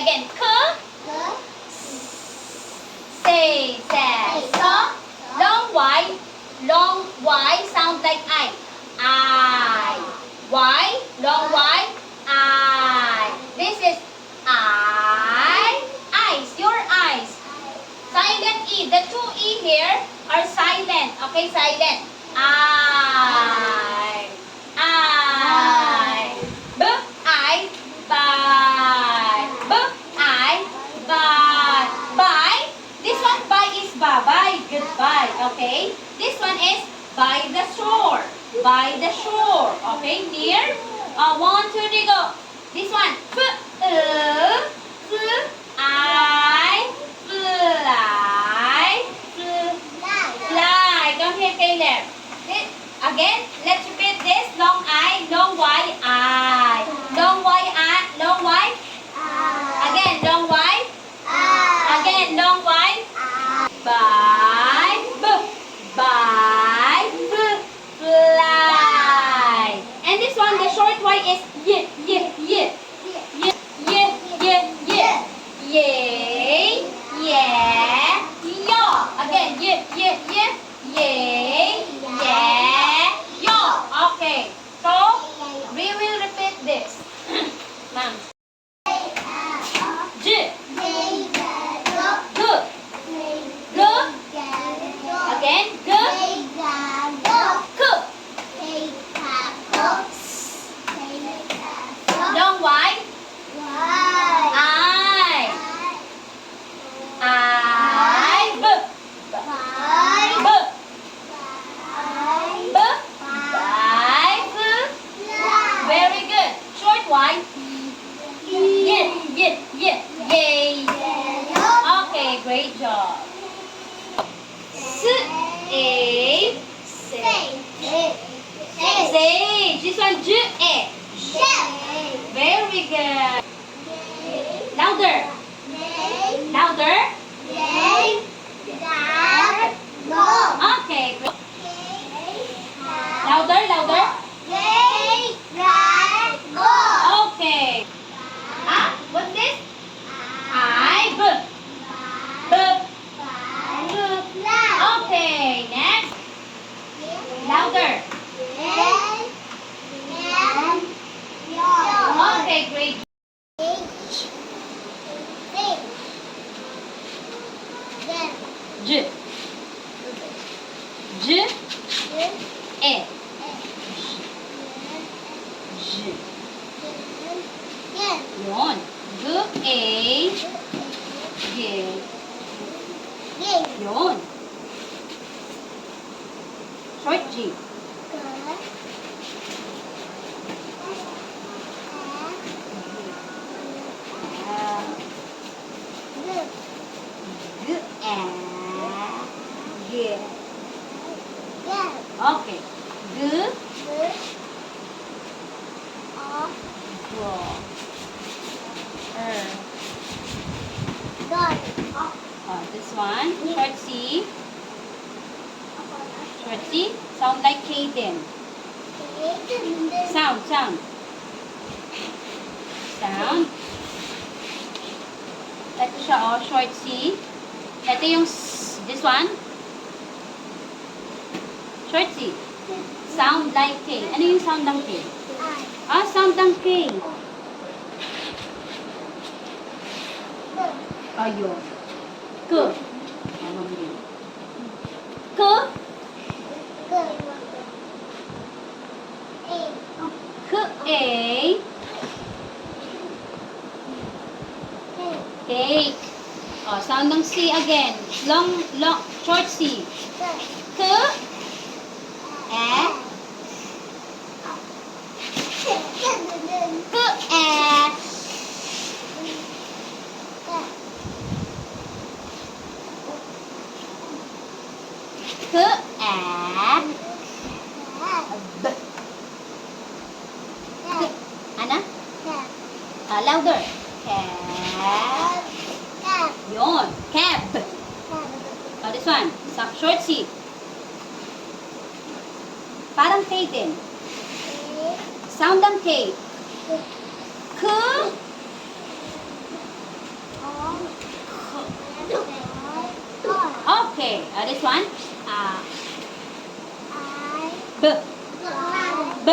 again. Say, so. Long Y sound like I. Y, long Y, I. This is I. Eyes, your eyes. Silent E. The two E here are silent. Okay, silent. I. B, I, bye. B, I, bye. Bye. This one, bye is bye-bye. Goodbye. Okay. This one is by the shore. By the shore. Okay, near. 1, 2, 3, go. This one. I, fly. Fly. Come here, Caleb. Again, let's repeat this. Long I, long Y, I. Long Y, I, long Y. Again, long Y. Again, long Y. Bye. Bye. Fly. And this one, the short Y is y. Yay. Yeah. Yaw. Again, yay. Yeah. Yaw. Okay. So, we will repeat this. Ma'am. J. G. Again, G. K. Long Y. I. B. Very good. Short Y. Yay. Okay, great job. Say. This one, Very good. Louder. Okay. Louder. Okay. What's this? Okay, next. Louder. Okay, great. J. Yun. Yun. Short G. Okay. This one, short C. Sound like Caden. Sound. Ito siya, short C. Ito yung this one. Short C. Sound like K. Ano yung sound ng K? Sound ng K. Ayun. K. Cake. Sound ng C again. Long, short C. Louder. Yun. Cab. This one. Short C. Parang K din. Sound ng K. Okay, this one. I B. buy B.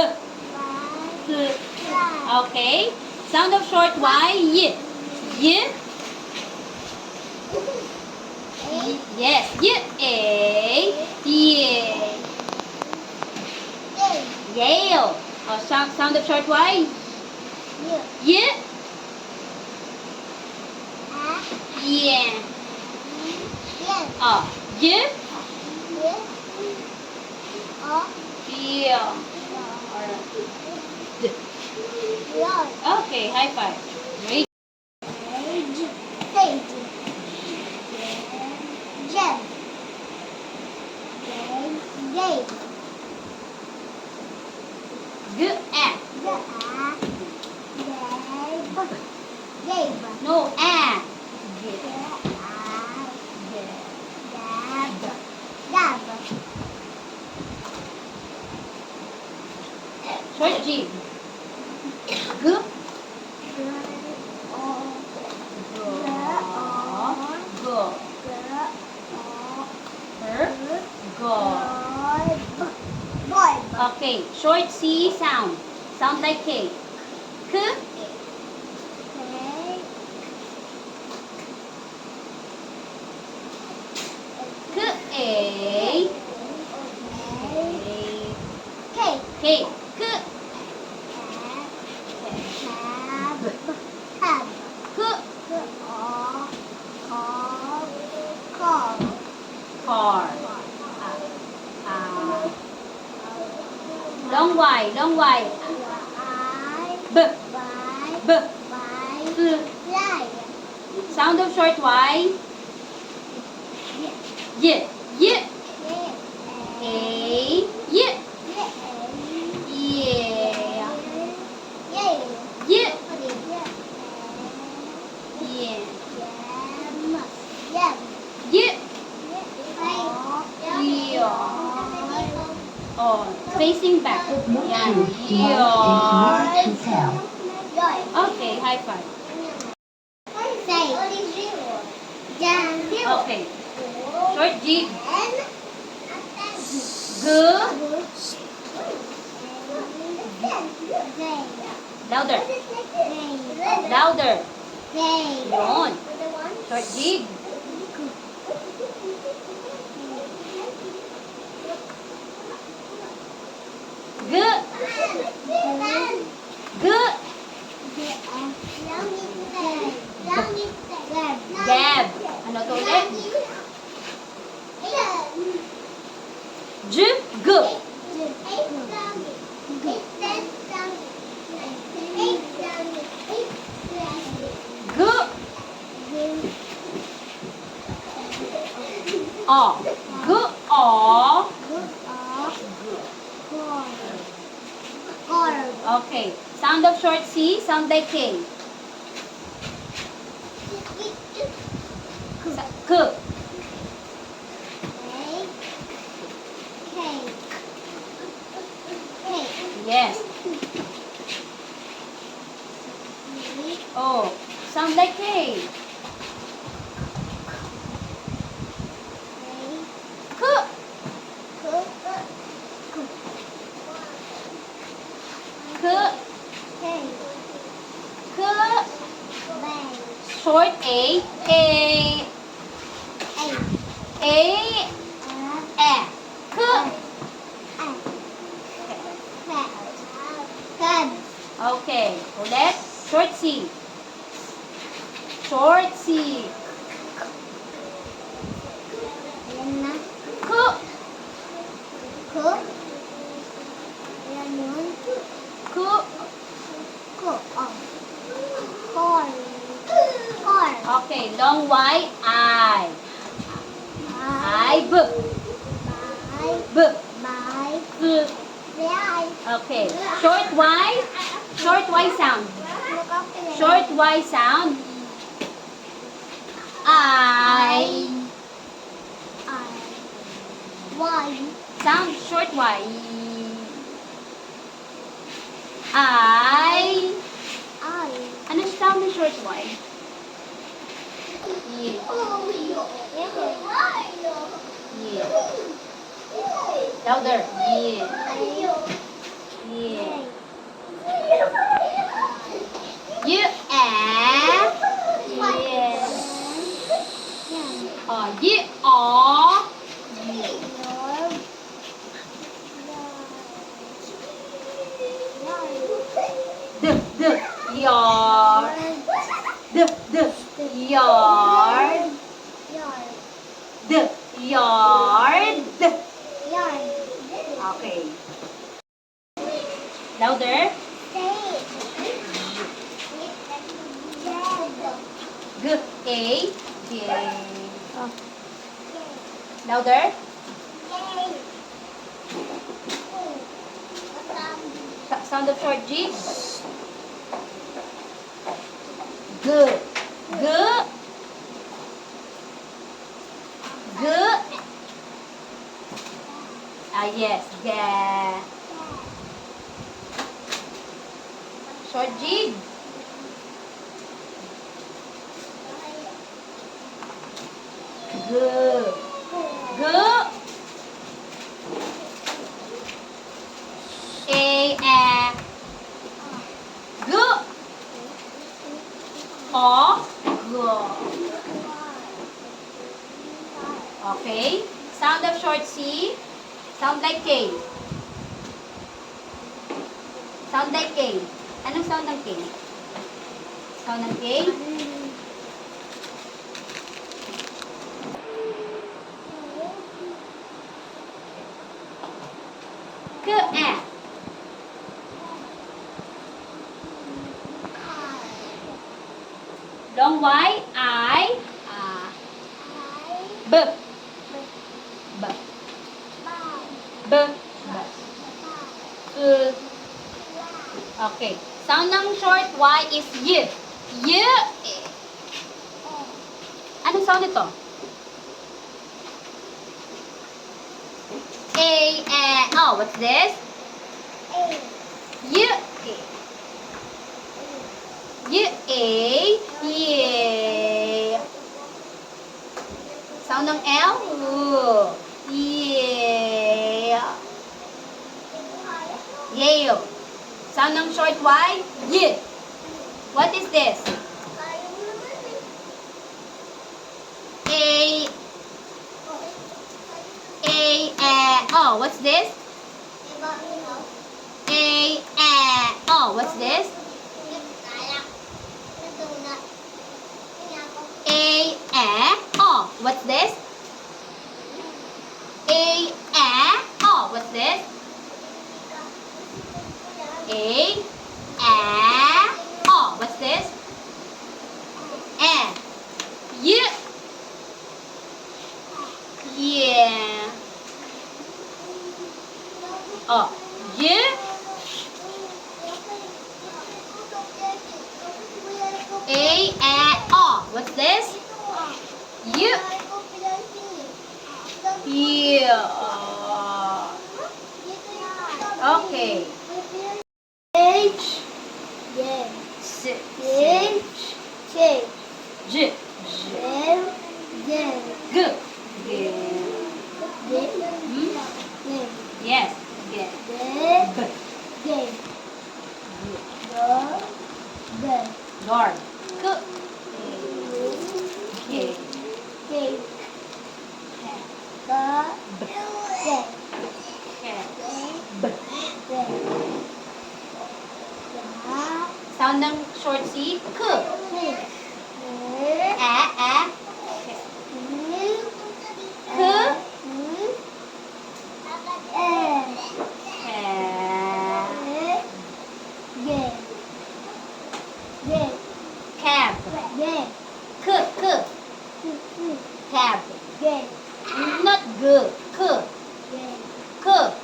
buy Okay. Sound of short Y. Y. Y. Yes. Y. A. Yeah. Yale. Oh, sound of short Y. Y. Yeah. Oh. Y. Yeah. D. Okay, high five. Great. G. A. No, A. Short G. G. Go. Her. Go. Okay, short C sound. Sound like K. K. K. A. K. K. K. Car. Long Y. Long Y. B. B. B. Sound of short Y. Y. Y. A. Y. Yeah. Y. Yeah. Y. Oh, facing back. Yeah. Yeah. Okay, high five. Okay. Short G. G. Louder. Louder. Yun. Short G. G. G. Gab. Ano to ulit? J. G. G. O. G. O. Okay. Sound of short C, sound like K. K. Yes. Oh, sound like K. K. K. K. Short A. A. A. E. K. Okay. Ulit. Short C. Short C. K. K. Okay. Long Y. I. I. B. B. B. Okay. Short Y. Short Y sound. Short Y sound. I. Sound short Y. I. Ano sound ng short Y? Yeah. Yeah. Louder. Yeah. Yeah. You are. Yeah. You are. The yard. The yard. The yard. Okay. Louder. Good. A. Yeah. Louder. Sound of short G. Good. Good. Good. Yes. Yeah. Short G. Good. Good. A. Good. O. Good. Okay. Sound of short C. Sound like K. Sound like K. Anong sound ng K? Sound ng K? K. Long Y. I. B. B. B. B. Okay. Sound ng short Y is Y. Y. Anong sound ito? A. Oh, what's this? Y. Y. Yeah. Sound ng L? Yeah. Yale. Sound ng short Y? Y. What is this? A. Oh, what's this? Oh, what's this? Oh, what's this? Oh, what's this? Oh, what's this? Y. Yeah. Oh, Y. Oh, what's this? Y. Yeah. Okay. H. S. H. J. J. G. G. Yes. G. B. Guard. K. K. B. Sound ng short C. K. Cab. Cab. Not G. Crab.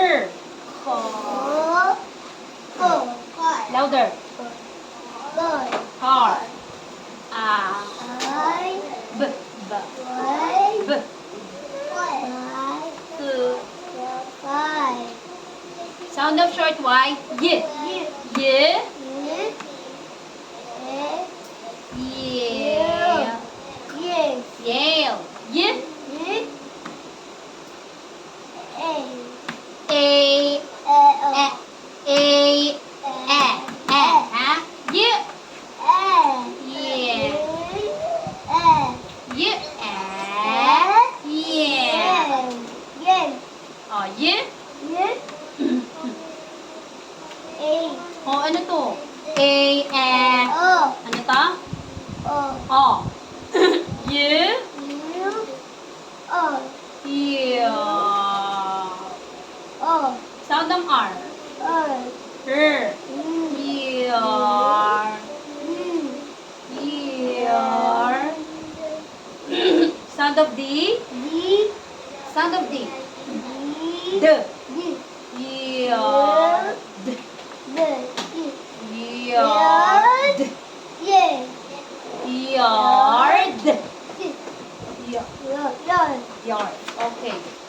Er. Louder. Car. Five. B. Five. Two. Five. Sound of short Y. Y. Y. Yeah. Yale. Y. A. E. A. Ha? Y. Yeah. Y. Yeah. Oh, Y. Oh, ano to? A. Ano to? O. Y. Yeah. Sound ng R. R. Yeah. Yeah. Sound of D. Sound of D. D. Yeah. D. Yard. Yard. Yard. Okay.